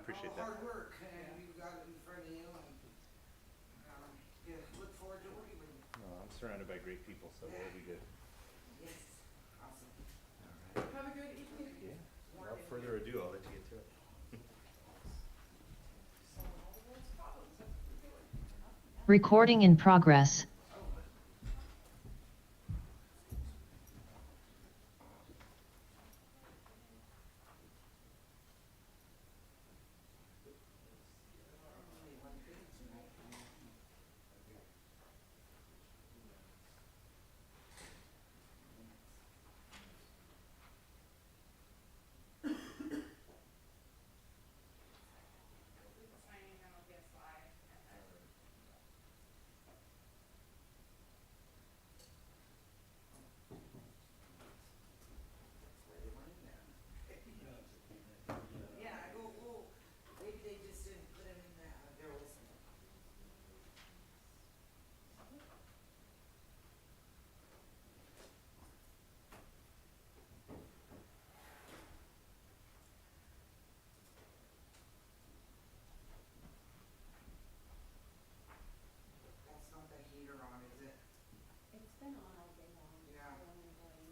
appreciate that. Hard work, and you've got it in front of you, and look forward to working with you. I'm surrounded by great people, so we'll be good. Yes, awesome. All right. Have a good evening. Yeah. Without further ado, I'll let you get to it. Recording in progress. Maybe they just didn't put him in that, there was some. That's not the heater on, is it? It's been on all day long. Yeah. I don't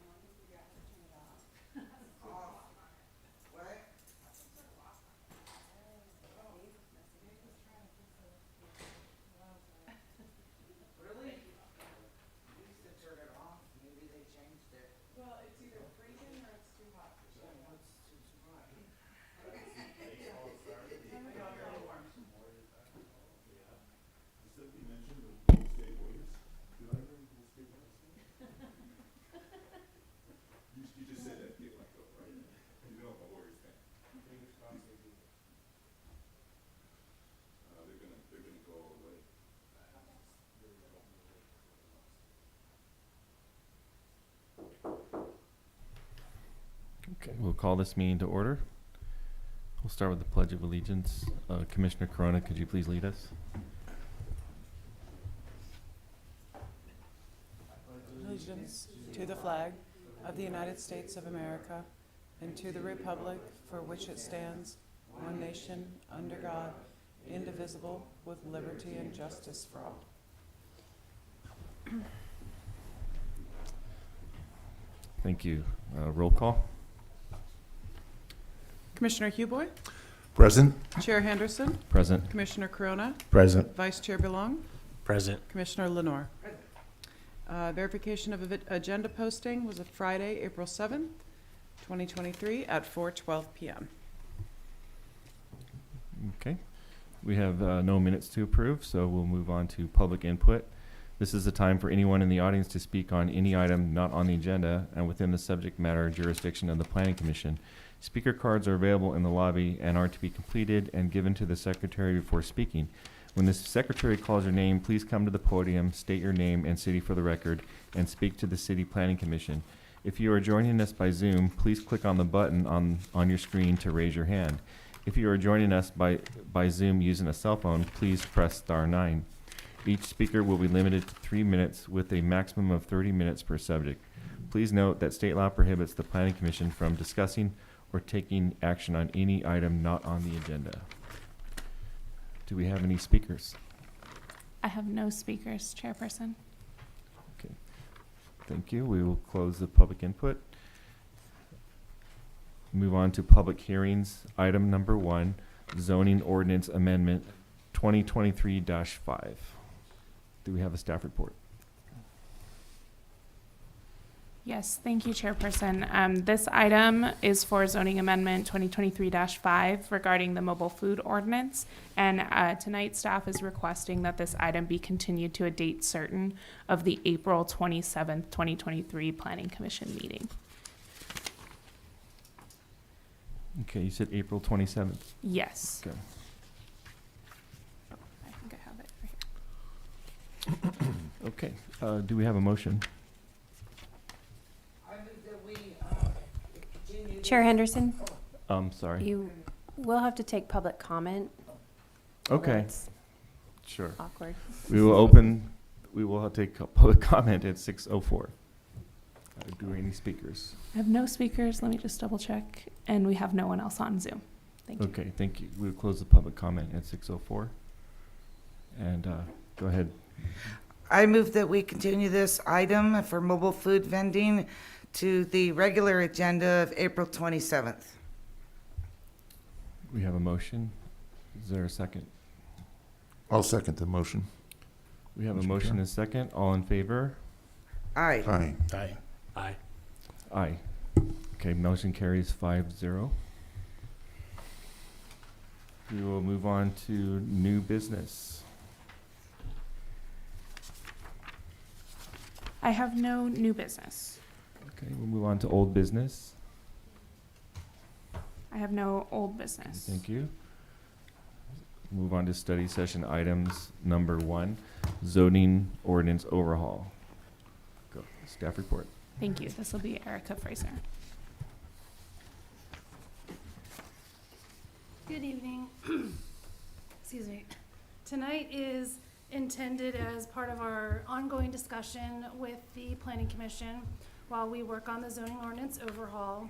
know if we forgot to turn it off. Off. What? Really? We used to turn it off, maybe they changed it. Well, it's either freezing or it's too hot for shut off. It's too hot. Simply mentioned the Golden State Warriors. Did I bring Golden State Warriors? You just said that, get like up, right? You know I'm a Warriors fan. They're gonna go all the way. Okay, we'll call this meeting to order. We'll start with the Pledge of Allegiance. Commissioner Corona, could you please lead us? Allegiance to the flag of the United States of America and to the republic for which it stands, one nation, under God, indivisible, with liberty and justice for all. Thank you. Roll call. Commissioner Huboy, Present. Chair Henderson, Present. Commissioner Corona, Present. Vice Chair Belong, Present. Commissioner Lenore. Verification of agenda posting was a Friday, April 7th, 2023 at 4:12 p.m. Okay. We have no minutes to approve, so we'll move on to public input. This is the time for anyone in the audience to speak on any item not on the agenda and within the subject matter jurisdiction of the Planning Commission. Speaker cards are available in the lobby and are to be completed and given to the secretary before speaking. When the secretary calls your name, please come to the podium, state your name and city for the record, and speak to the City Planning Commission. If you are joining us by Zoom, please click on the button on your screen to raise your hand. If you are joining us by Zoom using a cell phone, please press *9. Each speaker will be limited to 3 minutes with a maximum of 30 minutes per subject. Please note that state law prohibits the Planning Commission from discussing or taking action on any item not on the agenda. Do we have any speakers? I have no speakers, Chairperson. Okay. Thank you. We will close the public input. Move on to public hearings. Item number 1, zoning ordinance amendment 2023-5. Do we have a staff report? Yes, thank you, Chairperson. This item is for zoning amendment 2023-5 regarding the mobile food ordinance. And tonight, staff is requesting that this item be continued to a date certain of the April 27th, 2023 Planning Commission meeting. Okay, you said April 27th. Yes. Okay. I think I have it right here. Okay. Do we have a motion? I move that we continue. Chair Henderson, Sorry. you will have to take public comment. Okay. That's Sure. awkward. We will take public comment at 6:04. Do we have any speakers? I have no speakers. Let me just double check. And we have no one else on Zoom. Thank you. Okay, thank you. We'll close the public comment at 6:04. And go ahead. I move that we continue this item for mobile food vending to the regular agenda of April 27th. We have a motion. Is there a second? I'll second the motion. We have a Mr. motion Chair. and a second. All in favor? Aye. Aye. Aye. Aye. Aye. Okay, motion carries 5-0. We will move on to new business. I have no new business. Okay, we'll move on to old business. I have no old business. Thank you. Move on to study session items number 1, zoning ordinance overhaul. Go, staff report. Thank you. This will be Erica Fraser. Good evening. Excuse me. Tonight is intended as part of our ongoing discussion with the Planning Commission while we work on the zoning ordinance overhaul.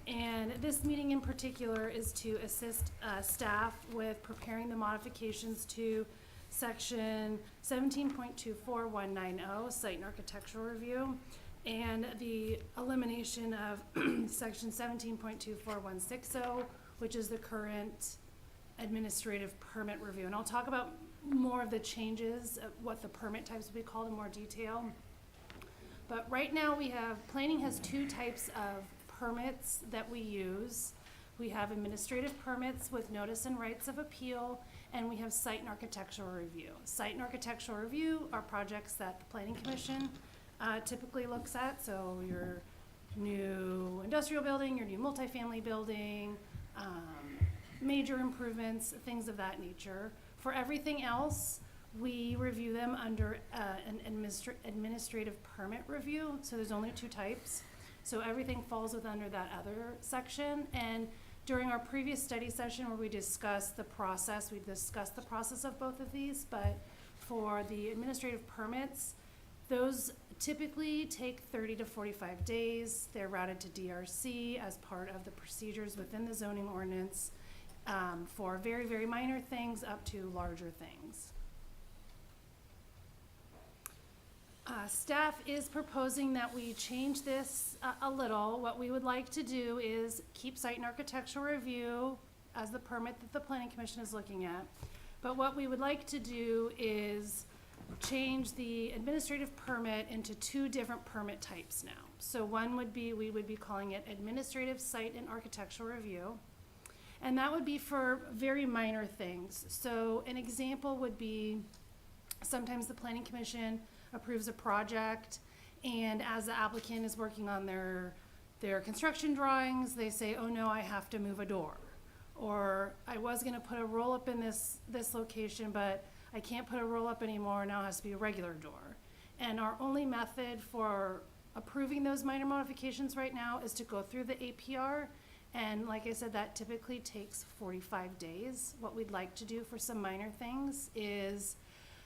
And this meeting in particular is to assist staff with preparing the modifications to section 17.24190, site and architectural review, and the elimination of section 17.24160, which is the current administrative permit review. And I'll talk about more of the changes, what the permit types will be called in more detail. But right now planning has 2 types of permits that we use. We have administrative permits with notice and rights of appeal, and we have site and architectural review. Site and architectural review are projects that the Planning Commission typically looks at, so your new industrial building, your new multifamily building, major improvements, things of that nature. For everything else, we review them under an administrative permit review, so there's only 2 types. So everything falls under that other section. And during our previous study session where we discussed the process of both of these, but for the administrative permits, those typically take 30 to 45 days. They're routed to DRC as part of the procedures within the zoning ordinance for very, very minor things up to larger things. Staff is proposing that we change this a little. What we would like to do is keep site and architectural review as the permit that the Planning Commission is looking at. But what we would like to do is change the administrative permit into 2 different permit types now. So one would be, we would be calling it administrative site and architectural review. And that would be for very minor things. So an example would be sometimes the Planning Commission approves a project, and as the applicant is working on their construction drawings, they say, oh no, I have to move a door. Or I was gonna put a roll-up in this location, but I can't put a roll-up anymore, now it has to be a regular door. And our only method for approving those minor modifications right now is to go through the APR. And like I said, that typically takes 45 days. What we'd like to do for some minor things is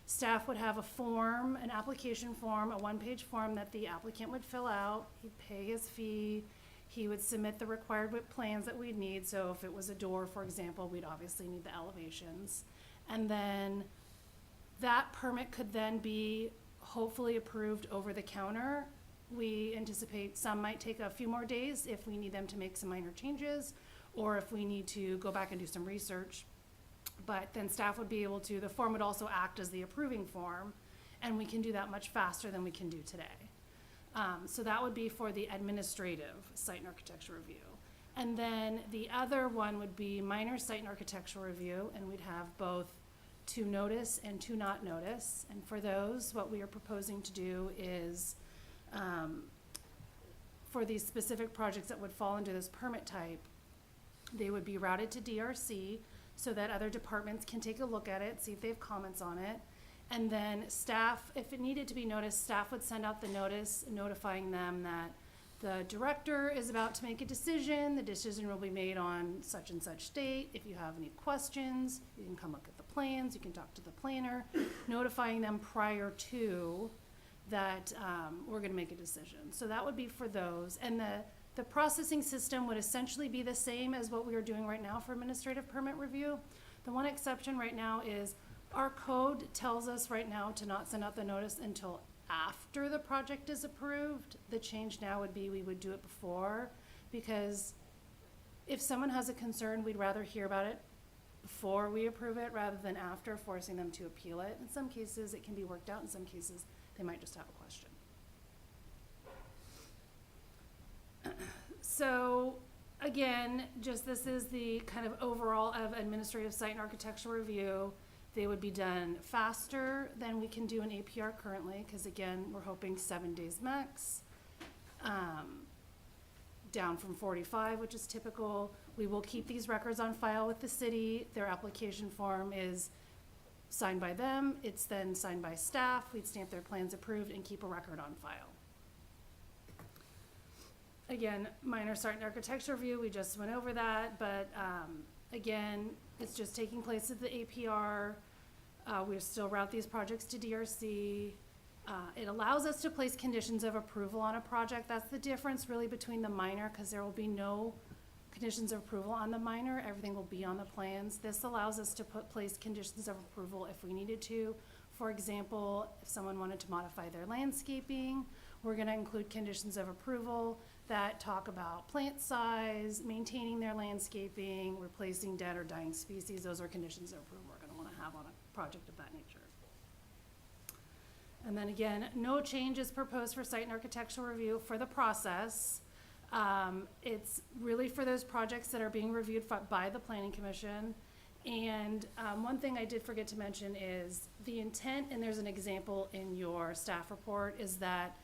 staff would have a form, an application form, a 1-page form that the applicant would fill out. He'd pay his fee. He would submit the required plans that we'd need. So if it was a door, for example, we'd obviously need the elevations. And then that permit could then be hopefully approved over the counter. We anticipate some might take a few more days if we need them to make some minor changes, or if we need to go back and do some research. But then staff would be able to, the form would also act as the approving form, and we can do that much faster than we can do today. So that would be for the administrative site and architectural review. And then the other one would be minor site and architectural review, and we'd have both to notice and to not notice. And for those, what we are proposing to do is for these specific projects that would fall into this permit type, they would be routed to DRC so that other departments can take a look at it, see if they have comments on it. And then staff, if it needed to be noticed, staff would send out the notice notifying them that the director is about to make a decision. The decision will be made on such and such date. If you have any questions, you can come look at the plans, you can talk to the planner, notifying them prior to that we're gonna make a decision. So that would be for those. And The processing system would essentially be the same as what we are doing right now for administrative permit review. The one exception right now is our code tells us right now to not send out the notice until after the project is approved. The change now would be we would do it before, because if someone has a concern, we'd rather hear about it before we approve it rather than after, forcing them to appeal it. In some cases, it can be worked out. In some cases, they might just have a question. So again, just this is the kind of overall of administrative site and architectural review. They would be done faster than we can do an APR currently, because again, we're hoping 7 days max, down from 45, which is typical. We will keep these records on file with the city. Their application form is signed by them. It's then signed by staff. We'd stamp their plans approved and keep a record on file. Again, minor site and architecture review, we just went over that, but again, it's just taking place at the APR. We still route these projects to DRC. It allows us to place conditions of approval on a project. That's the difference really between the minor, because there will be no conditions of approval on the minor. Everything will be on the plans. This allows us to place conditions of approval if we needed to. For example, if someone wanted to modify their landscaping, we're going to include conditions of approval that talk about plant size, maintaining their landscaping, replacing dead or dying species. Those are conditions of approval we're going to want to have on a project of that nature. And then again, no change is proposed for site and architectural review for the process. It's really for those projects that are being reviewed by the Planning Commission. And one thing I did forget to mention is the intent, and there's an example in your staff report, is that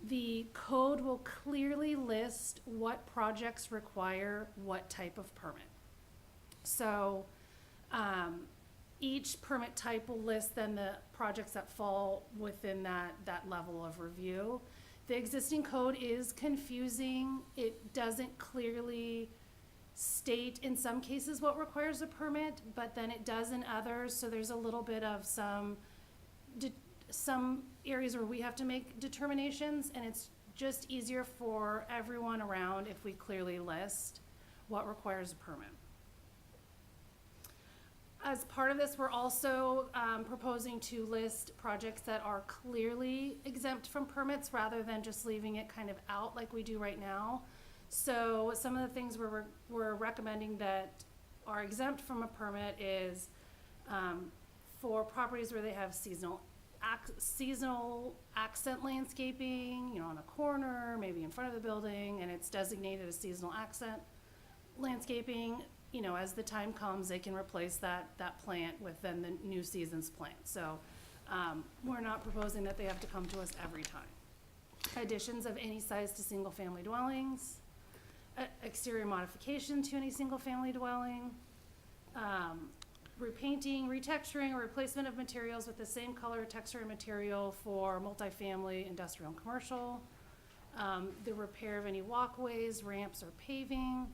the code will clearly list what projects require what type of permit. So each permit type will list then the projects that fall within that level of review. The existing code is confusing. It doesn't clearly state in some cases what requires a permit, but then it does in others. So there's a little bit of some areas where we have to make determinations, and it's just easier for everyone around if we clearly list what requires a permit. As part of this, we're also proposing to list projects that are clearly exempt from permits rather than just leaving it kind of out like we do right now. So some of the things we're recommending that are exempt from a permit is for properties where they have seasonal accent landscaping, you know, on a corner, maybe in front of the building, and it's designated as seasonal accent landscaping. You know, as the time comes, they can replace that plant with then the new season's plant. So we're not proposing that they have to come to us every time. Additions of any size to single-family dwellings, exterior modification to any single-family dwelling, repainting, retexturing, or replacement of materials with the same color, texture, and material for multifamily, industrial, and commercial, the repair of any walkways, ramps, or paving,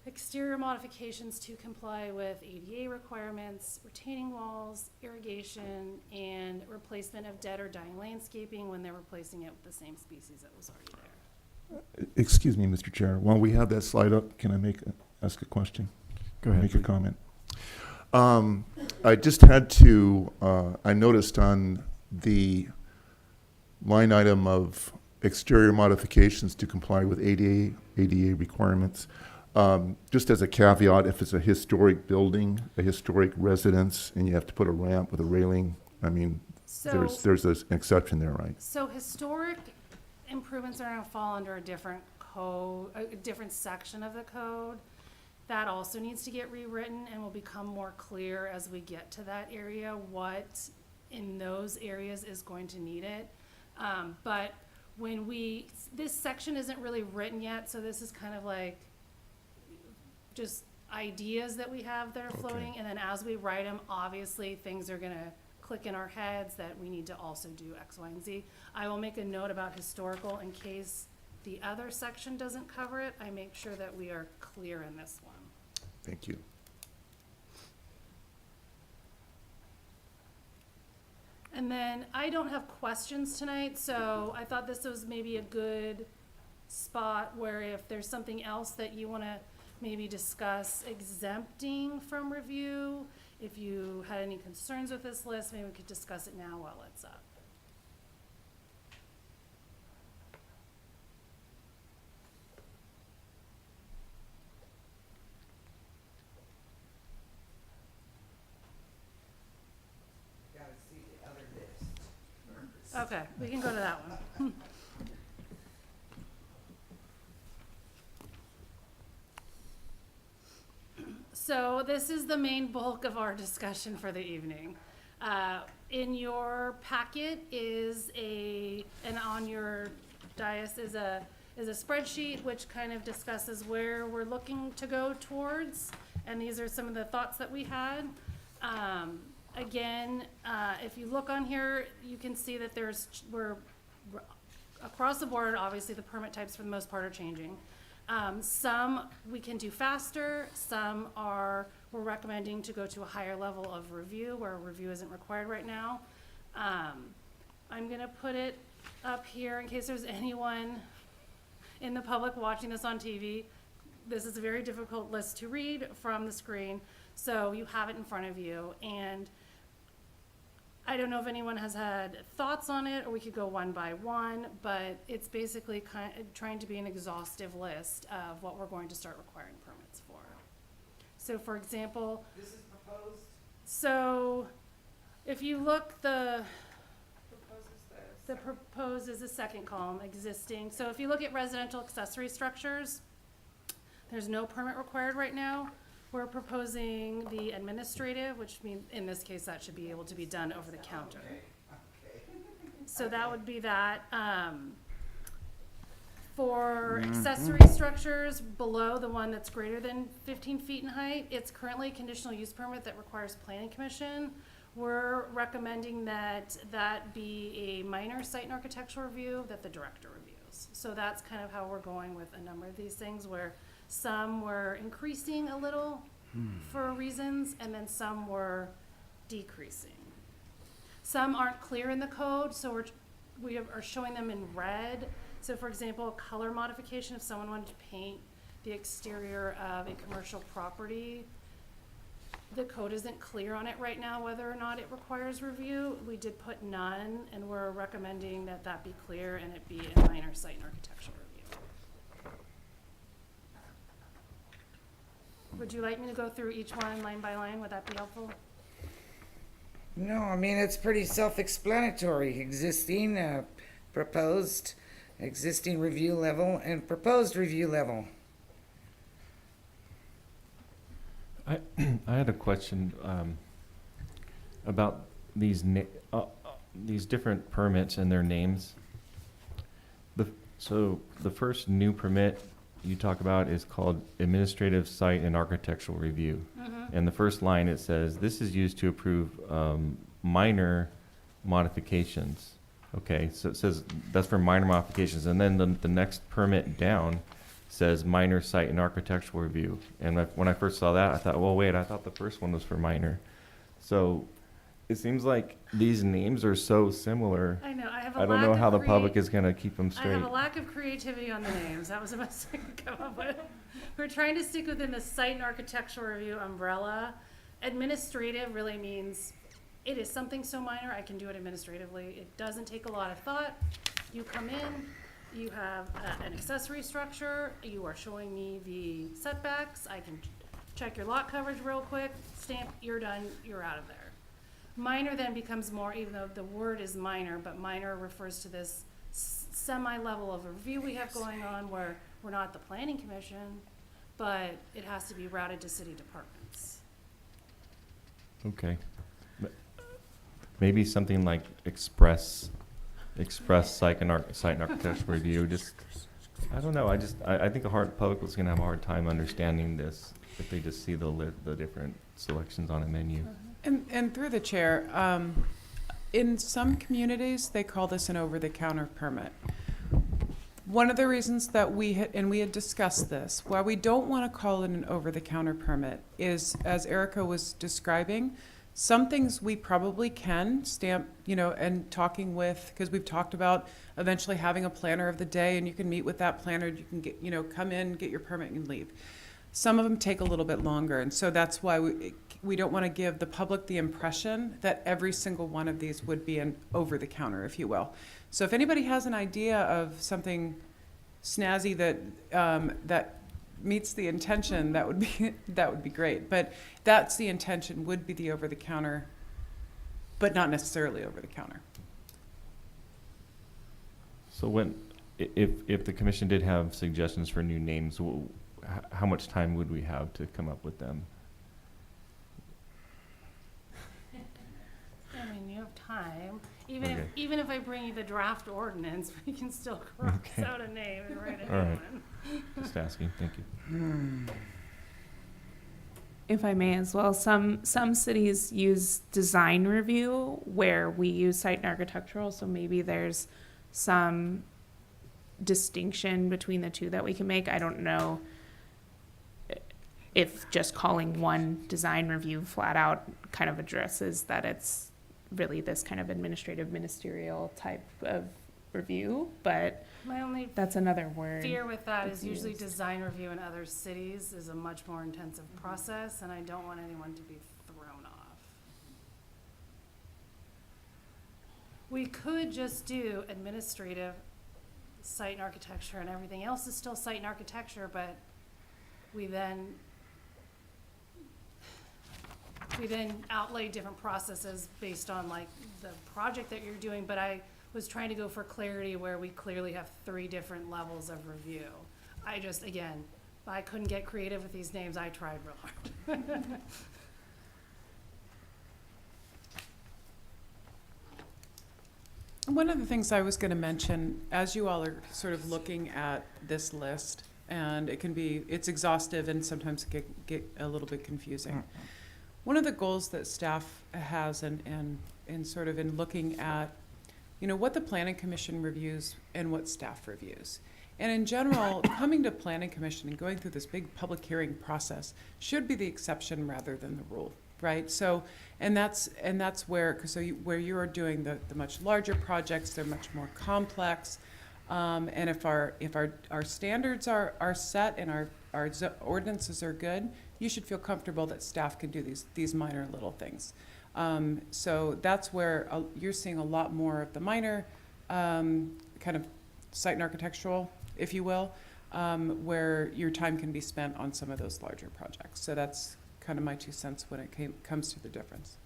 exterior modifications to comply with ADA requirements, retaining walls, irrigation, and replacement of dead or dying landscaping when they're replacing it with the same species that was already there. Excuse me, Mr. Chair. While we have that slide up, can I ask a question? Go ahead. Make a comment. I just had to, I noticed on the line item of exterior modifications to comply with ADA requirements, just as a caveat, if it's a historic building, a historic residence, and you have to put a ramp with a railing, I mean, So, there's an exception there, right? so historic improvements are going to fall under a different code, a different section of the code. That also needs to get rewritten and will become more clear as we get to that area, what in those areas is going to need it. But when this section isn't really written yet, so this is kind of like just ideas that we have that are floating. Okay. And then as we write them, obviously things are gonna click in our heads that we need to also do X, Y, and Z. I will make a note about historical in case the other section doesn't cover it. I make sure that we are clear in this one. Thank you. And then I don't have questions tonight, so I thought this was maybe a good spot where if there's something else that you want to maybe discuss exempting from review, if you had any concerns with this list, maybe we could discuss it now while it's up. Gotta see the other list. Okay, we can go to that one. So this is the main bulk of our discussion for the evening. In your packet is and on your dais is a spreadsheet which kind of discusses where we're looking to go towards, and these are some of the thoughts that we had. Again, if you look on here, you can see that we're across the board. Obviously, the permit types for the most part are changing. Some we can do faster. Some we're recommending to go to a higher level of review where review isn't required right now. I'm gonna put it up here in case there's anyone in the public watching this on TV. This is a very difficult list to read from the screen, so you have it in front of you. And I don't know if anyone has had thoughts on it, or we could go one by one, but it's basically trying to be an exhaustive list of what we're going to start requiring permits for. So for example, This is proposed? so if you look, the proposed is the second column, existing. So if you look at residential accessory structures, there's no permit required right now. We're proposing the administrative, which means in this case that should be able to be done over the counter. So that would be that. For accessory structures below the one that's greater than 15 feet in height, it's currently a conditional use permit that requires planning commission. We're recommending that be a minor site and architectural review that the director reviews. So that's kind of how we're going with a number of these things, where some were increasing a little for reasons, and then some were decreasing. Some aren't clear in the code, so we are showing them in red. So for example, a color modification, if someone wanted to paint the exterior of a commercial property, the code isn't clear on it right now whether or not it requires review. We did put none, and we're recommending that be clear and it be a minor site and architectural review. Would you like me to go through each one line by line? Would that be helpful? No, I mean, it's pretty self-explanatory. Existing, proposed, existing review level, and proposed review level. I had a question about these different permits and their names. So the first new permit you talk about is called Administrative Site and Architectural Review. And the first line, it says, this is used to approve minor modifications. Okay, so it says that's for minor modifications. And then the next permit down says minor site and architectural review. And when I first saw that, I thought, well, wait, I thought the first one was for minor. So it seems like these names are so similar. I know, I don't know how the public is going to keep them I straight. have a lack of creativity on the names. That was the best I could come up with. We're trying to stick within the site and architectural review umbrella. Administrative really means it is something so minor, I can do it administratively. It doesn't take a lot of thought. You come in, you have an accessory structure, you are showing me the setbacks, I can check your lot coverage real quick, stamp, you're done, you're out of there. Minor then becomes more, even though the word is minor, but minor refers to this semi-level of review we have going on where we're not the planning commission, but it has to be routed to city departments. Okay. Maybe something like express site and architectural review. Just, I don't know. I think the public is going to have a hard time understanding this if they just see the different selections on a menu. And through the chair, in some communities, they call this an over-the-counter permit. One of the reasons that we had discussed this, why we don't want to call it an over-the-counter permit is, as Erica was describing, Some things we probably can stamp, and talking with, because we've talked about eventually having a planner of the day, and you can meet with that planner, you can get, come in, get your permit and leave. Some of them take a little bit longer, and so that's why we don't want to give the public the impression that every single one of these would be an over-the-counter, if you will. So if anybody has an idea of something snazzy that meets the intention, that would be great. But that's the intention, would be the over-the-counter, but not necessarily over-the-counter. So if the commission did have suggestions for new names, how much time would we have to come up with them? I mean, you have time. Even Okay. even if I bring you the draft ordinance, we can still cross Okay. out a name and write a All new right. one. Just asking, thank you. If I may as well, some cities use design review where we use site and architectural, so maybe there's some distinction between the two that we can make. I don't know if just calling one design review flat out kind of addresses that it's really this kind of administrative ministerial type of review, but My only that's another word. fear with that that's is usually used. design review in other cities is a much more intensive process, and I don't want anyone to be thrown off. We could just do administrative site and architecture, and everything else is still site and architecture, but we then outlay different processes based on like the project that you're doing, but I was trying to go for clarity where we clearly have 3 different levels of review. I couldn't get creative with these names. I tried real hard. One of the things I was going to mention, as you all are sort of looking at this list, and it's exhaustive and sometimes get a little bit confusing. One of the goals that staff has and sort of in looking at, what the planning commission reviews and what staff reviews. And in general, coming to planning commission and going through this big public hearing process should be the exception rather than the rule, right? So, and that's where, where you are doing the much larger projects, they're much more complex. And if our standards are set and our ordinances are good, you should feel comfortable that staff can do these minor little things. So that's where you're seeing a lot more of the minor kind of site and architectural, if you will, where your time can be spent on some of those larger projects. So that's kind of my 2 cents when it comes to the difference.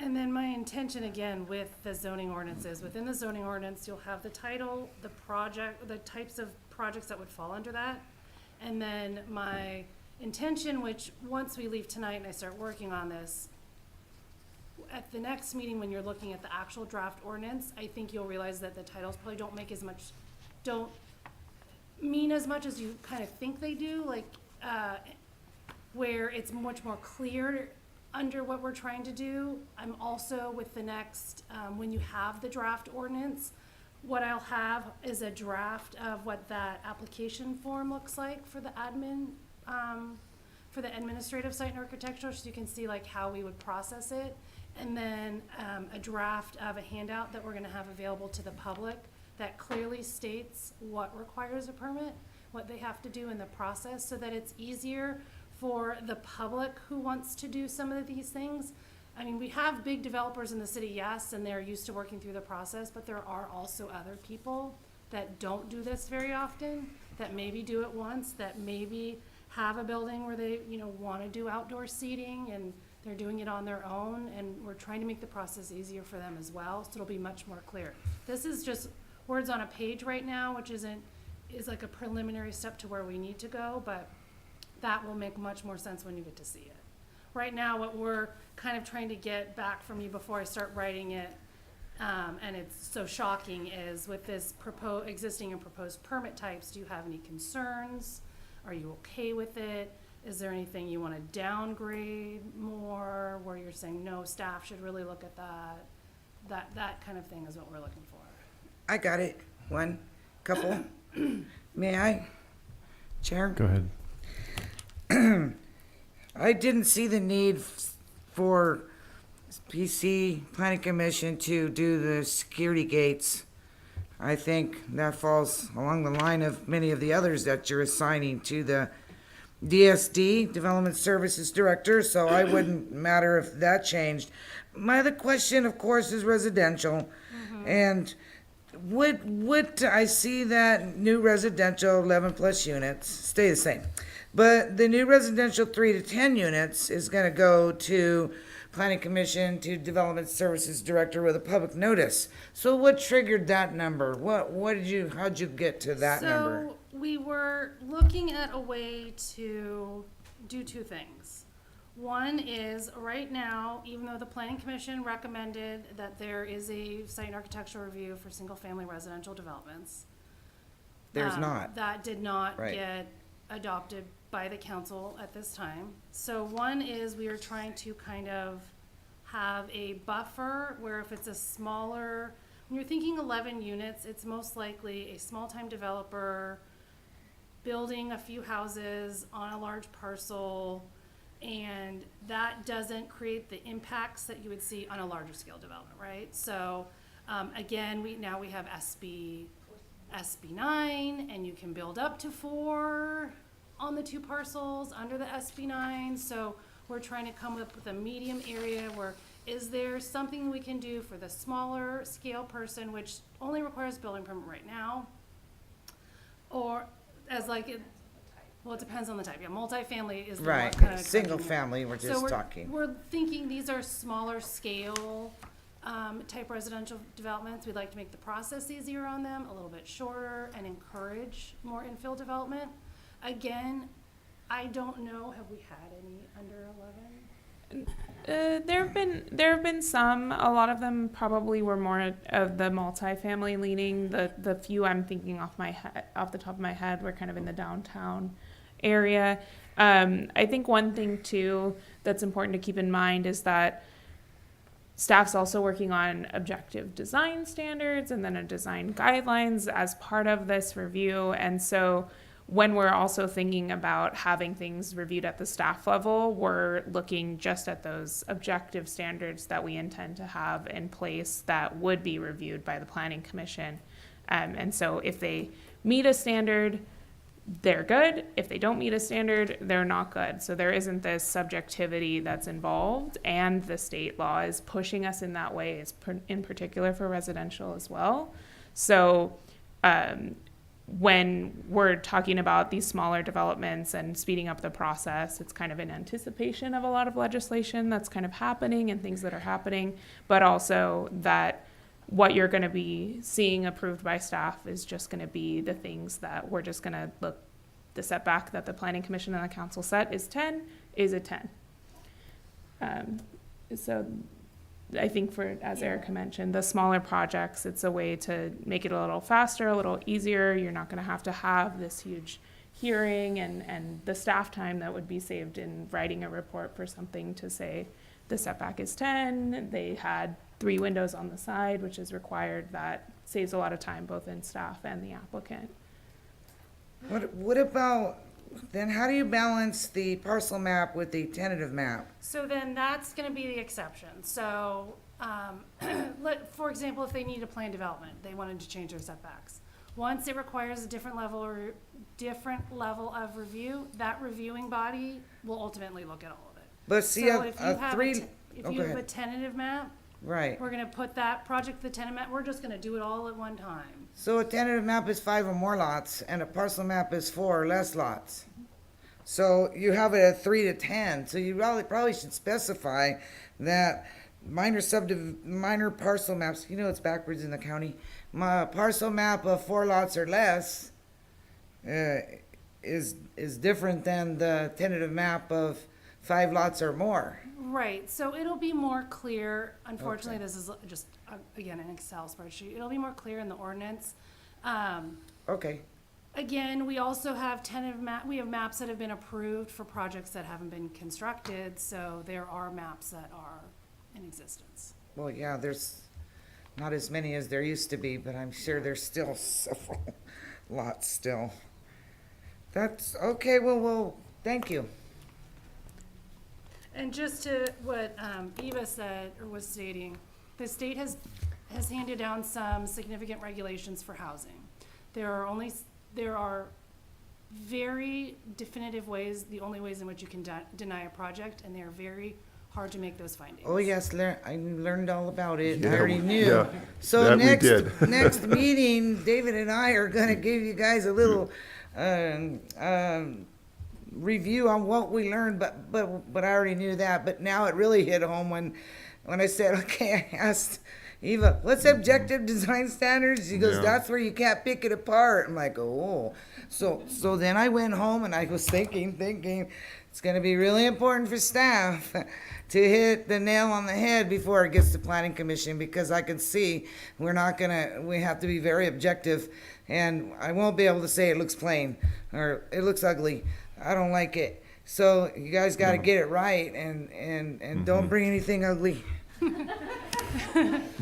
And then my intention again with the zoning ordinances, within the zoning ordinance, you'll have the title, the project, the types of projects that would fall under that. And then my intention, which once we leave tonight and I start working on this, at the next meeting when you're looking at the actual draft ordinance, I think you'll realize that the titles probably don't mean as much as you kind of think they do, like, where it's much more clear under what we're trying to do. I'm also with the next, when you have the draft ordinance, what I'll have is a draft of what that application form looks like for the admin, for the administrative site and architecture, so you can see like how we would process it. And then a draft of a handout that we're gonna have available to the public that clearly states what requires a permit, what they have to do in the process, so that it's easier for the public who wants to do some of these things. I mean, we have big developers in the city, yes, and they're used to working through the process, but there are also other people that don't do this very often, that maybe do it once, that maybe have a building where they, wanna do outdoor seating and they're doing it on their own, and we're trying to make the process easier for them as well, so it'll be much more clear. This is just words on a page right now, which is like a preliminary step to where we need to go, but that will make much more sense when you get to see it. Right now, what we're kind of trying to get back from you before I start writing it, and it's so shocking, is with this existing and proposed permit types, do you have any concerns? Are you okay with it? Is there anything you want to downgrade more, where you're saying, no, staff should really look at that? That kind of thing is what we're looking for. I got it. One, couple. May I? Chair? Go ahead. I didn't see the need for PC Planning Commission to do the security gates. I think that falls along the line of many of the others that you're assigning to the DSD, Development Services Director, so I wouldn't matter if that changed. My other question, of course, is residential. And would I see that new residential 11 plus units stay the same? But the new residential 3 to 10 units is gonna go to Planning Commission to Development Services Director with a public notice. So what triggered that number? How'd you get to that number? So we were looking at a way to do two things. One is, right now, even though the planning commission recommended that there is a site and architectural review for single-family residential developments. There's not. That did not Right. get adopted by the council at this time. So one is, we are trying to kind of have a buffer where if it's a smaller, when you're thinking 11 units, it's most likely a small-time developer building a few houses on a large parcel, and that doesn't create the impacts that you would see on a larger scale development, right? So, again, we have SB9, and you can build up to 4 on the 2 parcels under the SB9. So we're trying to come up with a medium area where, is there something we can do for the smaller scale person, which only requires building permit right now? Or as like, well, it depends on the type. Yeah, multifamily is the one Right, kind of single family, we're so just talking. We're thinking these are smaller scale type residential developments. We'd like to make the process easier on them, a little bit shorter, and encourage more infill development. Again, I don't know, have we had any under 11? There have been some. A lot of them probably were more of the multifamily leaning. The few I'm thinking off the top of my head were kind of in the downtown area. I think one thing too that's important to keep in mind is that staff's also working on objective design standards and then a design guidelines as part of this review. And so when we're also thinking about having things reviewed at the staff level, we're looking just at those objective standards that we intend to have in place that would be reviewed by the Planning Commission. And so if they meet a standard, they're good. If they don't meet a standard, they're not good. So there isn't this subjectivity that's involved, and the state law is pushing us in that way, in particular for residential as well. So when we're talking about these smaller developments and speeding up the process, it's kind of in anticipation of a lot of legislation that's kind of happening and things that are happening, but also that what you're going to be seeing approved by staff is just going to be the things that we're just going to look, the setback that the Planning Commission and the council set is 10, is a 10. So I think as Erica mentioned, the smaller projects, it's a way to make it a little faster, a little easier. You're not going to have this huge hearing and the staff time that would be saved in writing a report for something to say the setback is 10. They had 3 windows on the side, which is required. That saves a lot of time, both in staff and the applicant. What about, then how do you balance the parcel map with the tentative map? So then that's gonna be the exception. So, for example, if they need a planned development, they wanted to change their setbacks. Once it requires a different level of review, that reviewing body will ultimately look at all of it. But see, So if you have go a ahead. tentative map, Right. we're gonna put that project, the tentative map, we're just gonna do it all at one time. So a tentative map is 5 or more lots, and a parcel map is 4 or less lots. So you have it at 3 to 10, so you probably should specify that minor parcel maps, it's backwards in the county. My parcel map of 4 lots or less is different than the tentative map of 5 lots or more. Right, so it'll be more clear, unfortunately, Okay. this is just, again, an Excel spreadsheet, it'll be more clear in the ordinance. Okay. Again, we also have we have maps that have been approved for projects that haven't been constructed, so there are maps that are in existence. Well, yeah, there's not as many as there used to be, but I'm sure there's still several lots still. That's, okay, well, thank you. And just to what Eva said, or was stating, the state has handed down some significant regulations for housing. There are very definitive ways, the only ways in which you can deny a project, and they are very hard to make those findings. Oh, yes, I learned all about it. I Yeah, already knew. yeah, So that we did. next meeting, David and I are gonna give you guys a little, review on what we learned, but I already knew that. But now it really hit home when I said, okay, I asked Eva, what's objective design standards? She goes, Yeah. that's where you can't pick it apart. I'm like, oh. So then I went home and I was thinking, it's gonna be really important for staff to hit the nail on the head before it gets to planning commission, because I can see we have to be very objective, and I won't be able to say it looks plain or it looks ugly. I don't like it. So you guys gotta get it right and don't bring anything ugly.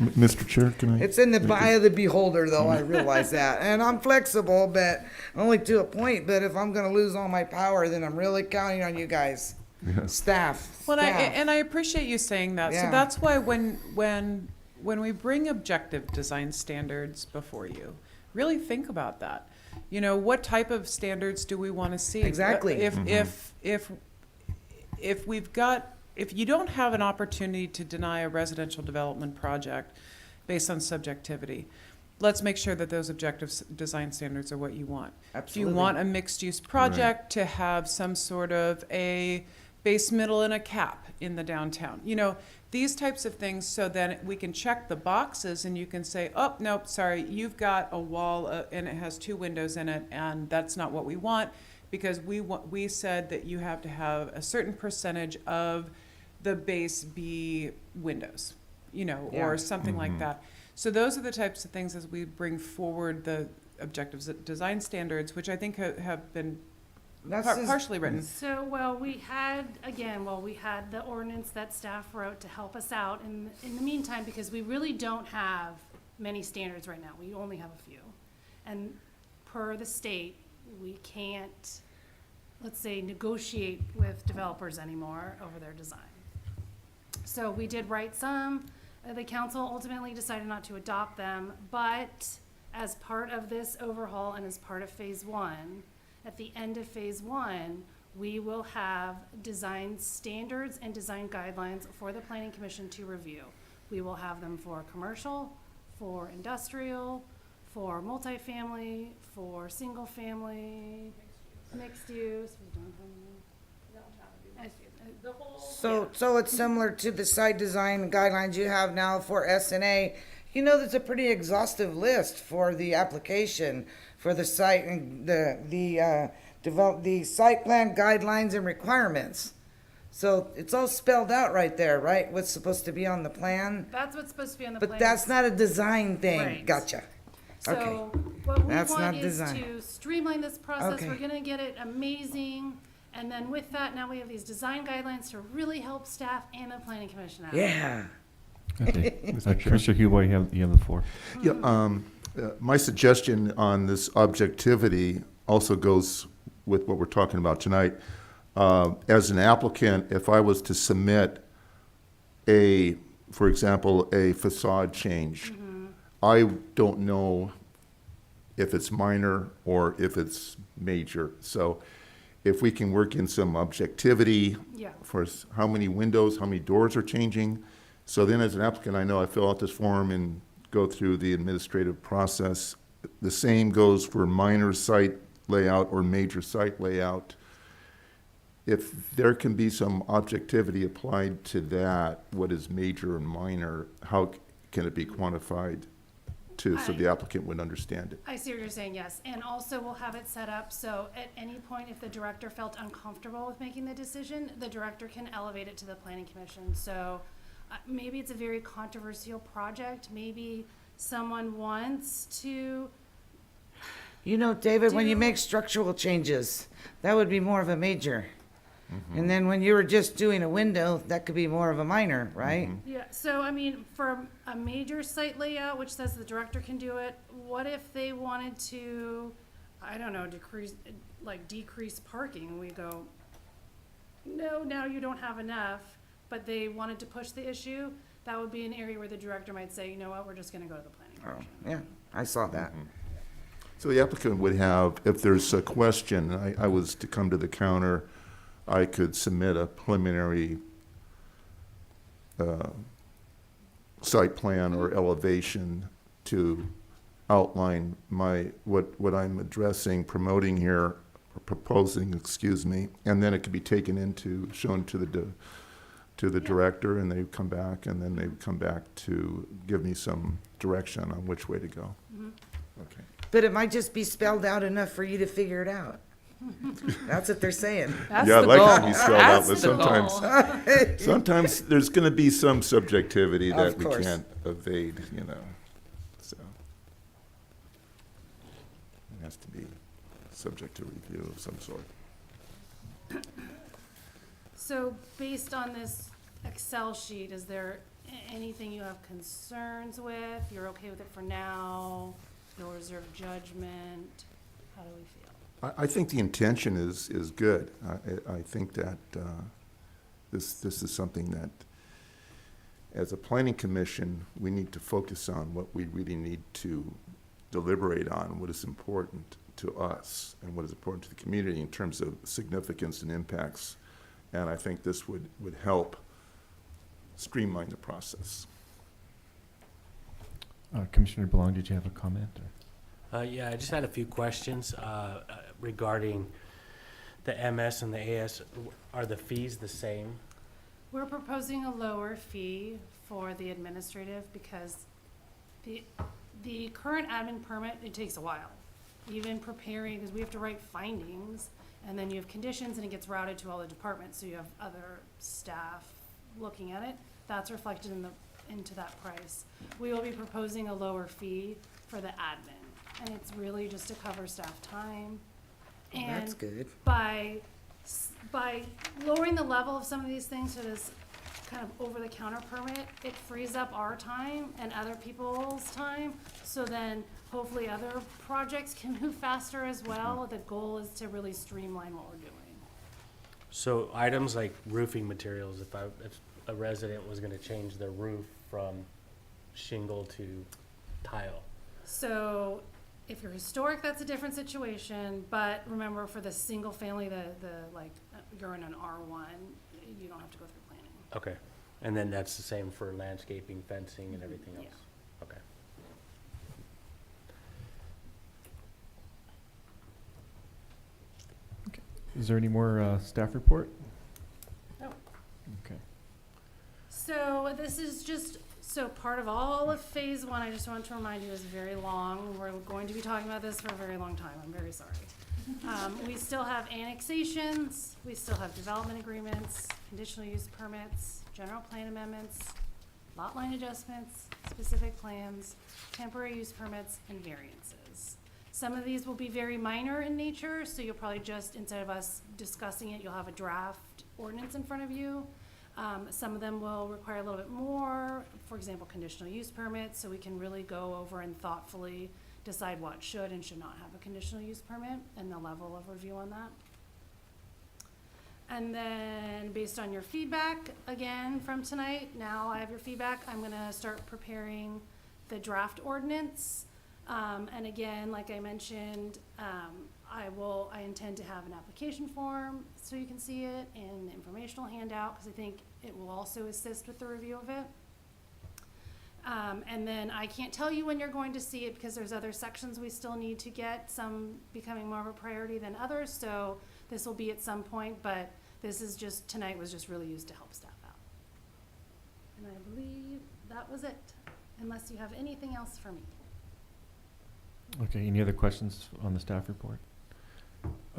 Mr. Chair, can I? It's in the eye of the beholder, though, I realize that. And I'm flexible, but only to a point. But if I'm gonna lose all my power, then I'm really counting on you guys. Yes. Staff. Well, staff. I appreciate you saying that. Yeah. So that's why when we bring objective design standards before you, really think about that. You know, what type of standards do we want to see? Exactly. If you don't have an opportunity to deny a residential development project based on subjectivity, let's make sure that those objective design standards are what you want. Absolutely. If you want a mixed-use project to have some sort of a base, middle, and a cap in the downtown, you know, these types of things, so then we can check the boxes and you can say, oh, nope, sorry, you've got a wall and it has 2 windows in it, and that's not what we want, because we said that you have to have a certain percentage of the base be windows, you know, Yeah. or something like that. So those are the types of things as we bring forward the objective design standards, which I think have been partially written. So, we had the ordinance that staff wrote to help us out in the meantime, because we really don't have many standards right now. We only have a few. And per the state, we can't, let's say, negotiate with developers anymore over their design. So we did write some. The council ultimately decided not to adopt them, but as part of this overhaul and as part of phase 1, at the end of phase 1, we will have design standards and design guidelines for the planning commission to review. We will have them for commercial, for industrial, for multifamily, for single family, mixed use. So it's similar to the site design guidelines you have now for S&A. You know, there's a pretty exhaustive list for the application for the site and develop the site plan guidelines and requirements. So it's all spelled out right there, right? What's supposed to be on the plan? That's what's supposed to be on the plan. But that's not a design thing. Right. Gotcha. So Okay. what we That's want not is design. to streamline this process. Okay. We're gonna get it amazing. And then with that, now we have these design guidelines to really help staff and the planning commission out. Yeah. Okay. Commissioner Huboy, you have the floor. Yeah, my suggestion on this objectivity also goes with what we're talking about tonight. As an applicant, if I was to submit for example, a facade change, I don't know if it's minor or if it's major. So if we can work in some objectivity Yeah. for how many windows, how many doors are changing. So then as an applicant, I know I fill out this form and go through the administrative process. The same goes for minor site layout or major site layout. If there can be some objectivity applied to that, what is major and minor, how can it be quantified so the applicant would understand it? I see what you're saying, yes. And also we'll have it set up so at any point, if the director felt uncomfortable with making the decision, the director can elevate it to the planning commission. So maybe it's a very controversial project. Maybe someone wants to. You know, David, when you make structural changes, that would be more of a major. And then when you were just doing a window, that could be more of a minor, right? Yeah, so I mean, for a major site layout, which says the director can do it, what if they wanted to, I don't know, decrease parking? We go, no, now you don't have enough, but they wanted to push the issue, that would be an area where the director might say, you know what, we're just gonna go to the planning Oh, commission. yeah, I saw that. So the applicant would have, if there's a question, I was to come to the counter, I could submit a preliminary site plan or elevation to outline what I'm addressing, promoting here, or proposing, excuse me, and then it could be taken into, shown to the director, and they would come back, and then they would come back to give me some direction on which way to go. Okay. But it might just be spelled out enough for you to figure it out. That's what they're saying. That's Yeah, I'd the like goal. it to be spelled out, That's but the goal. sometimes there's going to be some subjectivity that Of we course. can't evade, you know, so. It has to be subject to review of some sort. So based on this Excel sheet, is there anything you have concerns with? You're okay with it for now? You'll reserve judgment? How do we feel? I think the intention is good. I think that this is something that, as a planning commission, we need to focus on what we really need to deliberate on, what is important to us and what is important to the community in terms of significance and impacts. And I think this would help streamline the process. Commissioner Belong, did you have a comment? Yeah, I just had a few questions regarding the MS and the AS. Are the fees the same? We're proposing a lower fee for the administrative because the current admin permit, it takes a while. Even preparing, because we have to write findings, and then you have conditions, and it gets routed to all the departments, so you have other staff looking at it. That's reflected into that price. We will be proposing a lower fee for the admin, and it's really just to cover staff time. And That's good. by lowering the level of some of these things to this kind of over-the-counter permit, it frees up our time and other people's time, so then hopefully other projects can move faster as well. The goal is to really streamline what we're doing. So items like roofing materials, if a resident was gonna change their roof from shingle to tile. So if you're historic, that's a different situation, but remember for the single family, you're in an R1, you don't have to go through planning. Okay, and then that's the same for landscaping, fencing, and everything else? Yeah. Okay. Is there any more staff report? No. Okay. So this is just, so part of all of phase one, I just want to remind you, is very long. We're going to be talking about this for a very long time. I'm very sorry. We still have annexations, we still have development agreements, conditional use permits, general plan amendments, lot line adjustments, specific plans, temporary use permits, and variances. Some of these will be very minor in nature, so you'll probably just, instead of us discussing it, you'll have a draft ordinance in front of you. Some of them will require a little bit more, for example, conditional use permits, so we can really go over and thoughtfully decide what should and should not have a conditional use permit and the level of review on that. And then based on your feedback, again, from tonight, now I have your feedback, I'm gonna start preparing the draft ordinance. And again, like I mentioned, I intend to have an application form so you can see it and the informational handout, because I think it will also assist with the review of it. And then I can't tell you when you're going to see it because there's other sections we still need to get, some becoming more of a priority than others, so this will be at some point, but this is just, tonight was just really used to help staff out. And I believe that was it, unless you have anything else for me. Okay, any other questions on the staff report?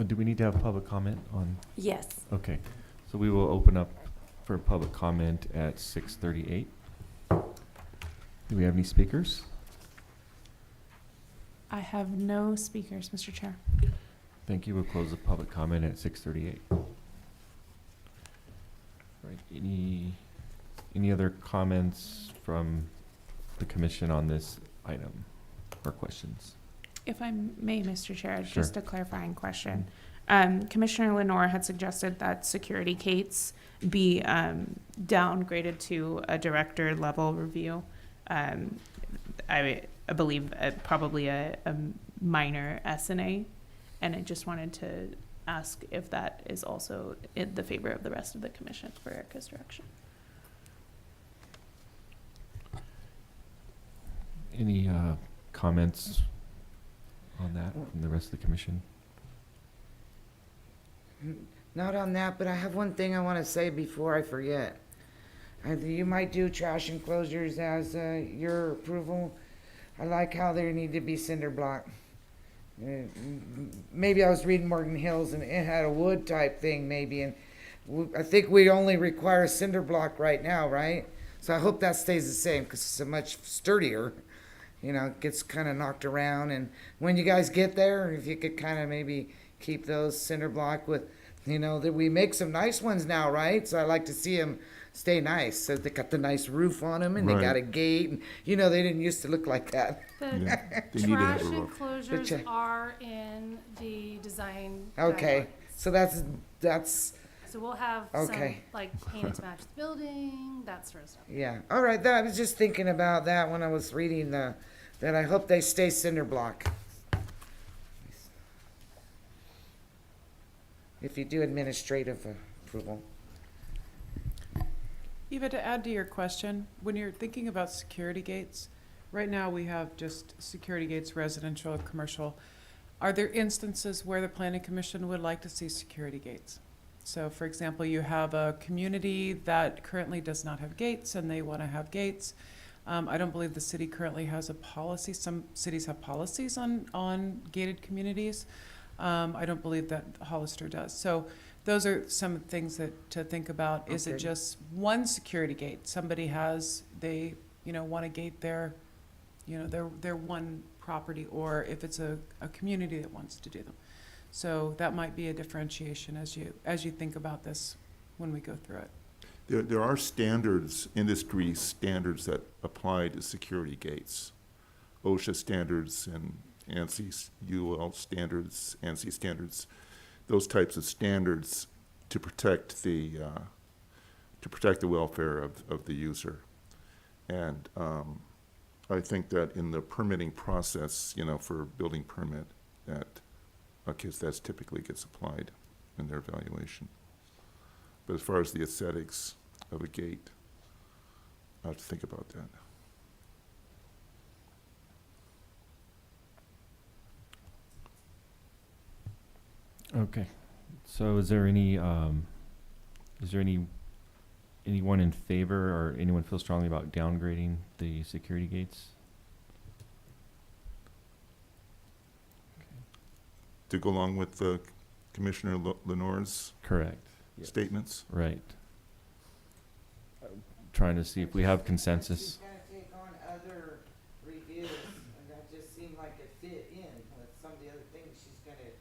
Do we need to have public comment on? Yes. Okay, so we will open up for public comment at 6:38. Do we have any speakers? I have no speakers, Mr. Chair. Thank you. We'll close the public comment at 6:38. Right. Any other comments from the commission on this item or questions? If I may, Mr. Chair, Sure. just a clarifying question. Commissioner Lenore had suggested that security gates be downgraded to a director level review. I believe probably a minor S&A, and I just wanted to ask if that is also in the favor of the rest of the commission for Erica's direction. Any comments on that from the rest of the commission? Not on that, but I have one thing I want to say before I forget. You might do trash enclosures as your approval. I like how there need to be cinder block. Maybe I was reading Morgan Hills and it had a wood type thing maybe, and I think we only require cinder block right now, right? So I hope that stays the same because it's a much sturdier. You know, it gets kind of knocked around, and when you guys get there, if you could kind of maybe keep those cinder block with, you know, that we make some nice ones now, right? So I like to see them stay nice. So they got the nice roof on them, and they got a gate, and you know, they didn't used to look like that. The They need to have trash a roof. enclosures are in the design Okay, guidelines. so that's So we'll have Okay. some, like, painted to match the building, that sort of stuff. yeah. All right, I was just thinking about that when I was reading that I hope they stay cinder block. If you do administrative approval. Eva, to add to your question, when you're thinking about security gates, right now we have just security gates, residential and commercial. Are there instances where the planning commission would like to see security gates? So for example, you have a community that currently does not have gates and they want to have gates. I don't believe the city currently has a policy. Some cities have policies on gated communities. I don't believe that Hollister does. So those are some things that to think about. Is it Okay. just one security gate? Somebody has, they, you know, want to gate their, you know, their one property, or if it's a community that wants to do them. So that might be a differentiation as you think about this when we go through it. There are standards, industry standards that apply to security gates. OSHA standards and ANSI UL standards, ANSI standards, those types of standards to protect the welfare of the user. And I think that in the permitting process, you know, for a building permit, that because that's typically gets applied in their evaluation. But as far as the aesthetics of a gate, I have to think about that. Okay, so is there anyone in favor, or anyone feel strongly about downgrading the security gates? To go along with Commissioner Lenore's Correct. statements? Right. Trying to see if we have consensus. She's gonna take on other reviews, and that just seemed like it fit in with some of the other things she's gonna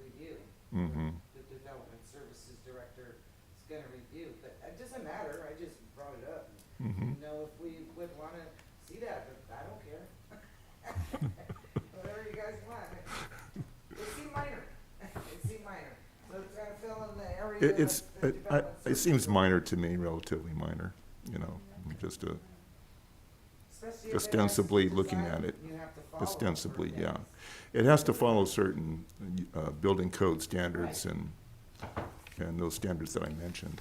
review. Mm-hmm. The Development Services Director is gonna review, but it doesn't matter, I just brought it up. Mm-hmm. You know, if we would wanna see that, but I don't care. Whatever you guys want. It's C minor, it's C minor, so it's gotta fill in the area. It seems minor to me, relatively minor, you know, just ostensibly looking at it. Ostensibly, yeah. It has to follow certain building code standards and those standards that I mentioned.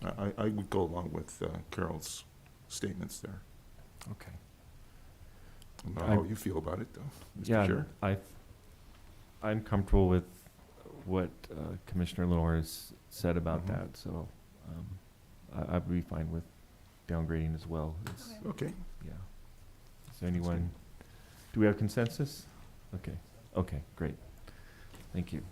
I would go along with Carol's statements there. Okay. I don't know how you feel about it, though, Mr. Yeah, Chair. I'm comfortable with what Commissioner Lenore has said about Mhm. that, so I'd be fine with downgrading as well. Okay. Yeah. Is there anyone, do we have consensus? Okay, great. Thank you.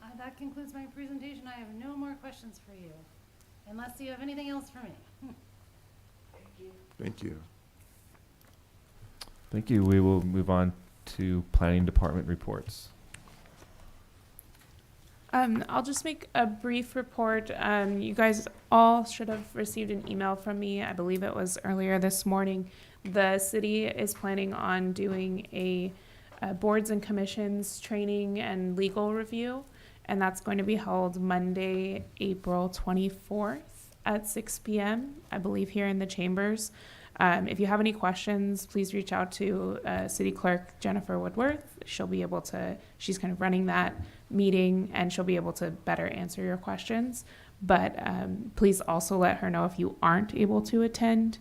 And that concludes my presentation. I have no more questions for you, unless you have anything else for me. Thank you. Thank you. We will move on to Planning Department reports. I'll just make a brief report. You guys all should have received an email from me. I believe it was earlier this morning. The city is planning on doing a boards and commissions training and legal review, and that's going to be held Monday, April 24th at 6 p.m., I believe, here in the chambers. If you have any questions, please reach out to City Clerk Jennifer Woodworth. She's kind of running that meeting, and she'll be able to better answer your questions. But please also let her know if you aren't able to attend.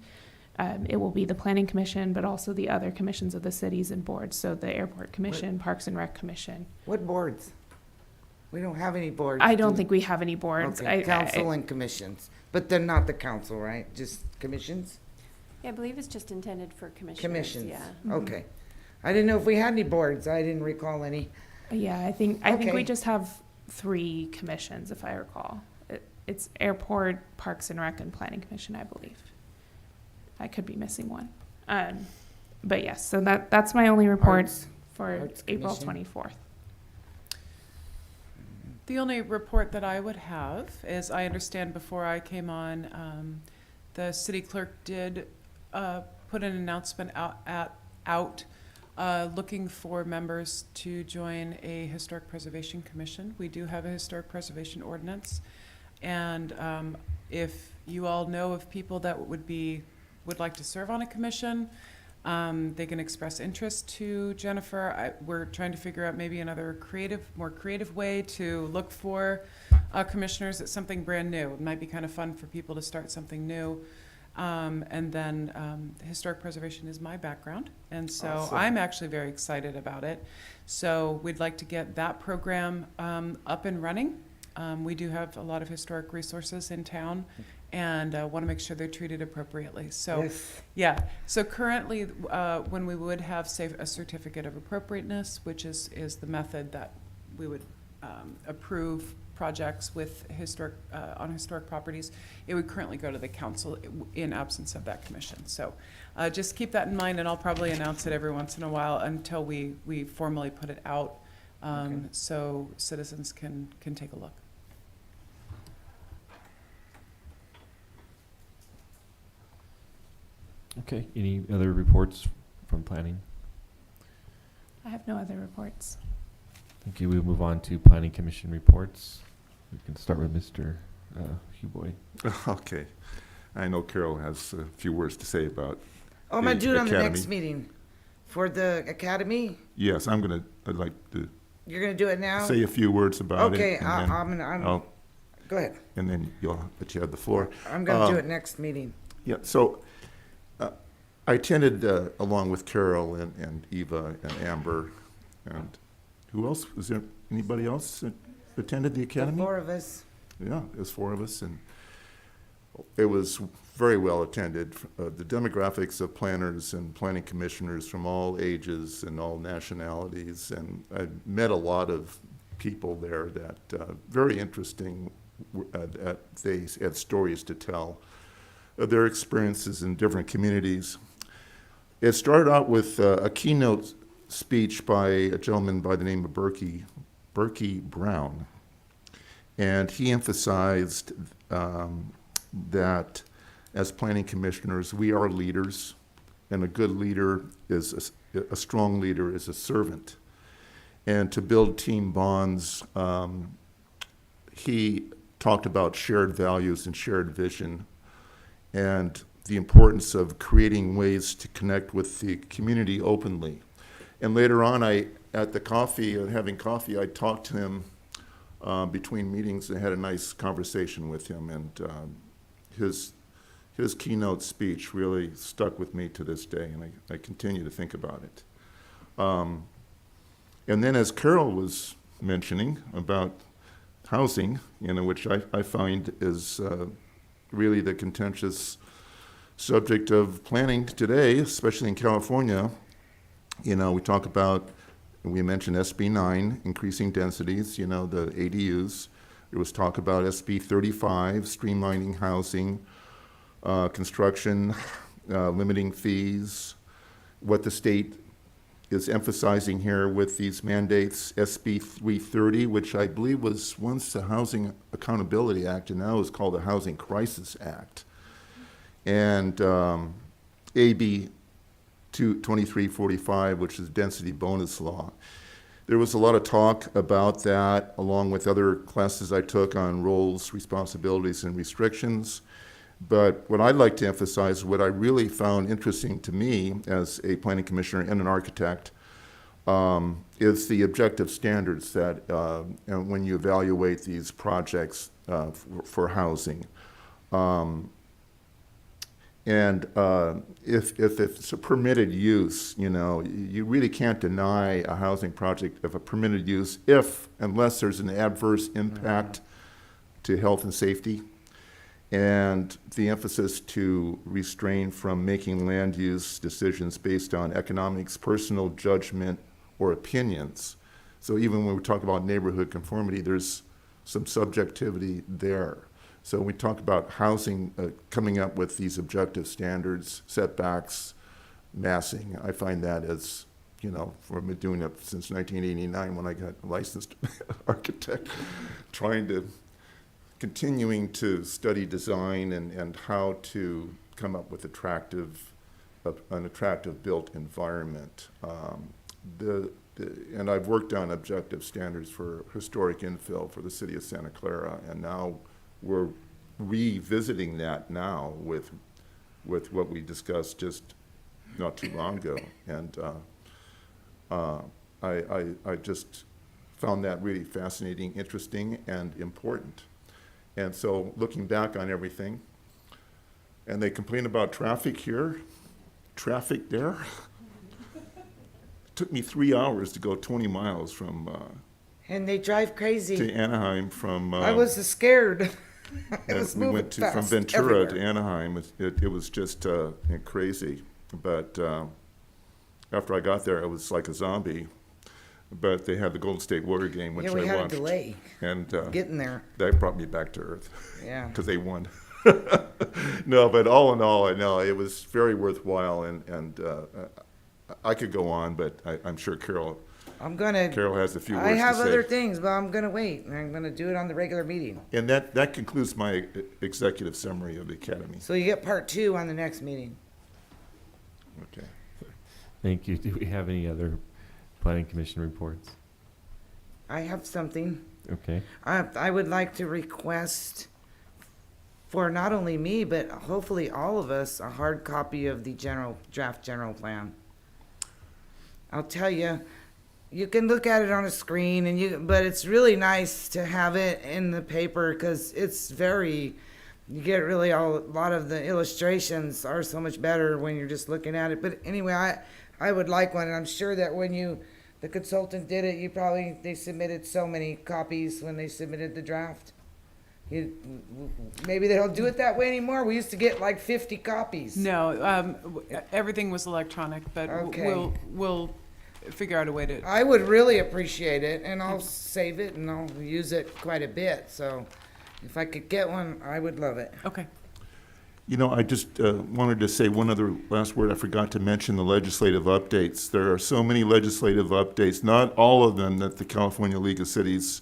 It will be the Planning Commission, but also the other commissions of the cities and boards. So the Airport Commission, Parks and Rec Commission. What boards? We don't have any boards. I don't think we have any boards. Okay, council and commissions, but they're not the council, right? Just commissions? Yeah, I believe it's just intended for commissioners. Commissions. Yeah. Okay. I didn't know if we had any boards. I didn't recall any. Yeah, I think Okay. we just have 3 commissions, if I recall. It's Airport, Parks and Rec, and Planning Commission, I believe. I could be missing one. But yes, so that's my only report for Arts April Commission. 24th. The only report that I would have is, I understand before I came on, the city clerk did put an announcement out looking for members to join a historic preservation commission. We do have a historic preservation ordinance, and if you all know of people that would like to serve on a commission, they can express interest to Jennifer. We're trying to figure out maybe another more creative way to look for commissioners. It's something brand new. It might be kind of fun for people to start something new. And then historic preservation is my background, and so Awesome. I'm actually very excited about it. So we'd like to get that program up and running. We do have a lot of historic resources in town, and want to make sure they're treated appropriately. So, Yes. yeah. So currently, when we would have, say, a certificate of appropriateness, which is the method that we would approve projects with on historic properties, it would currently go to the council in absence of that commission. So just keep that in mind, and I'll probably announce it every once in a while until we formally put it out, so citizens can take a look. Okay, any other reports from planning? I have no other reports. Thank you. We'll move on to planning commission reports. We can start with Mr. Huboy. Okay. I know Carol has a few words to say about Oh, I'm going to do it on the Academy. next meeting. For the academy? Yes, I'd like to You're going to do it now? say a few words about Okay, it. and then I'll- go ahead. and then you'll let you have the floor. I'm going to do it next meeting. Yeah, so I attended along with Carol and Eva and Amber, and who else? Was there anybody else that attended the The academy? 4 of us. Yeah, it was 4 of us, and it was very well attended. The demographics of planners and planning commissioners from all ages and all nationalities, and I met a lot of people there that very interesting. They had stories to tell of their experiences in different communities. It started out with a keynote speech by a gentleman by the name of Berkey Brown. And he emphasized that as planning commissioners, we are leaders, and a good leader is a strong leader is a servant. And to build team bonds, he talked about shared values and shared vision, and the importance of creating ways to connect with the community openly. And later on, at the coffee, having coffee, I talked to him between meetings and had a nice conversation with him. And his keynote speech really stuck with me to this day, and I continue to think about it. And then, as Carol was mentioning about housing, which I find is really the contentious subject of planning today, especially in California. We talk about, we mentioned SB 9, increasing densities, the ADUs. There was talk about SB 35, streamlining housing, construction, limiting fees, what the state is emphasizing here with these mandates, SB 330, which I believe was once the Housing Accountability Act and now is called the Housing Crisis Act. And AB 2345, which is density bonus law. There was a lot of talk about that, along with other classes I took on roles, responsibilities, and restrictions. But what I'd like to emphasize, what I really found interesting to me as a planning commissioner and an architect, is the objective standards that, and when you evaluate these projects for housing. And if it's a permitted use, you know, you really can't deny a housing project of a permitted use unless there's an adverse impact to health and safety. And the emphasis to restrain from making land use decisions based on economics, personal judgment, or opinions. So even when we talk about neighborhood conformity, there's some subjectivity there. So we talk about housing, coming up with these objective standards, setbacks, massing. I find that as, you know, I've been doing it since 1989 when I got licensed architect, continuing to study design and how to come up with an attractive built environment. And I've worked on objective standards for historic infill for the city of Santa Clara, and now we're revisiting that now with what we discussed just not too long ago. And I just found that really fascinating, interesting, and important. And so looking back on everything, and they complain about traffic here, traffic there. It took me 3 hours to go 20 miles from And they drive crazy. to Anaheim from. I was scared. It was we moving went fast from Ventura everywhere. to Anaheim. It was just crazy. But after I got there, I was like a zombie. But they had the Golden State Warrior game, which Yeah, we I had watched. a delay And getting there. that brought me back to earth Yeah. because they won. No, but all in all, I know it was very worthwhile, and I could go on, but I'm sure Carol has a few words I have to say. other things, but I'm gonna wait. I'm gonna do it on the regular meeting. And that concludes my executive summary of the academy. So you get part 2 on the next meeting. Okay. Thank you. Do we have any other planning commission reports? I have something. Okay. I would like to request for not only me, but hopefully all of us, a hard copy of the draft general plan. I'll tell you, you can look at it on a screen, but it's really nice to have it in the paper because it's you get really a lot of the illustrations are so much better when you're just looking at it. But anyway, I would like one, and I'm sure that when the consultant did it, they submitted so many copies when they submitted the draft. Maybe they don't do it that way anymore. We used to get like 50 copies. No, everything was electronic, but Okay. we'll figure out a way to. I would really appreciate it, and I'll save it, and I'll use it quite a bit. So if I could get one, I would love it. Okay. You know, I just wanted to say one other last word. I forgot to mention the legislative updates. There are so many legislative updates, not all of them that the California League of Cities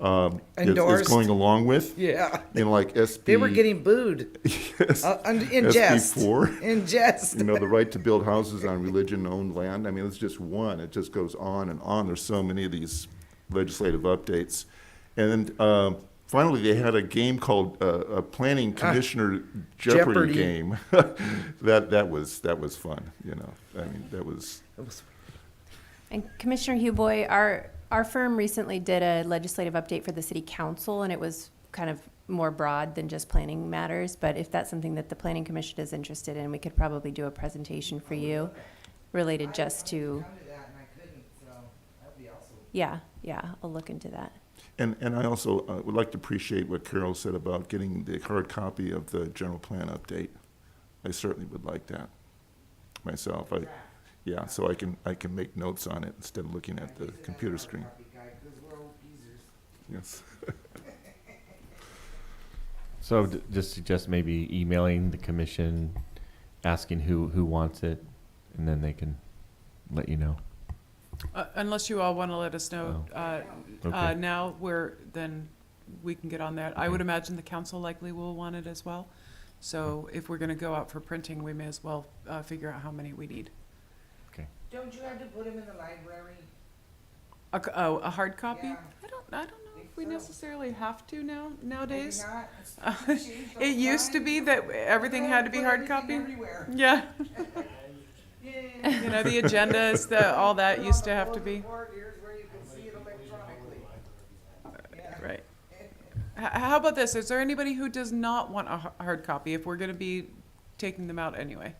is Endorsed. going along with. Yeah. You know, like SB. They were getting booed. Yes. In jest. SB4. In jest. You know, the right to build houses on religion-owned land. I mean, it's just one. It just goes on and on. There's so many of these legislative updates. And then finally, they had a game called a Planning Commissioner Jeopardy game. that was fun. You know, I mean, that was. And Commissioner Huboy, our firm recently did a legislative update for the city council, and it was kind of more broad than just planning matters. But if that's something that the planning commission is interested in, we could probably do a presentation for you related just to. Yeah, I'll look into that. And I also would like to appreciate what Carol said about getting the hard copy of the general plan update. I certainly would like that myself. Yeah, so I can make notes on it instead of looking at the computer screen. Yes. So just suggest maybe emailing the commission, asking who wants it, and then they can let you know. Unless you all want to let us know, Okay. now, then we can get on that. I would imagine the council likely will want it as well. So if we're gonna go out for printing, we may as well, figure out how many we need. Don't you have to put them in the library? A hard copy? Yeah. I don't know if we so. necessarily have to nowadays. Maybe not. It's changed It over used to time. be that everything had to be Put hard everything copy. everywhere. Yeah, Yay. you know, the agendas, all that used to have to be, Here's where you can see it electronically. Yeah. right. How about this? Is there anybody who does not want a hard copy if we're gonna be taking them out anyway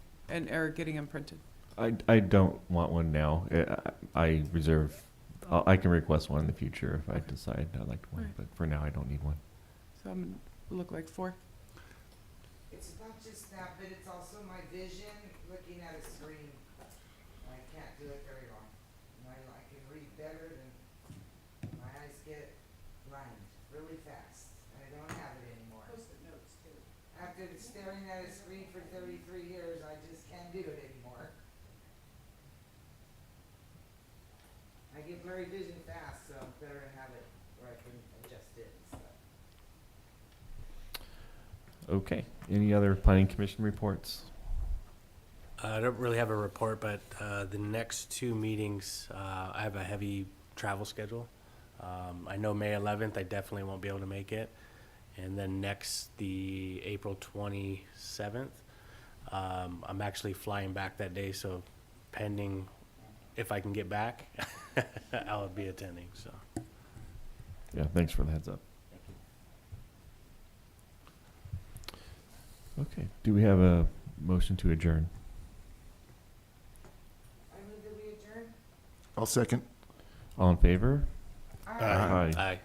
or getting them printed? I don't want one now. I reserve, I can request one in the future if I decide I'd like one, Right. but for now I don't need one. So I'm gonna look like 4. It's not just that, but it's also my vision looking at a screen. I can't do it very long. And I can read better than, my eyes get blind really fast. And I don't have it anymore. Post-it notes too. After staring at a screen for 33 years, I just can't do it anymore. I get blurry vision fast, so better to have it where I can adjust it and stuff. Okay. Any other planning commission reports? I don't really have a report, but the next 2 meetings, I have a heavy travel schedule. I know May 11th, I definitely won't be able to make it. And then the April 27th, I'm actually flying back that day, so pending if I can get back, I'll be attending, so. Yeah, thanks for the heads up. Okay. Do we have a motion to adjourn? I move that we adjourn. I'll second. All in favor? Aye. Aye. Aye.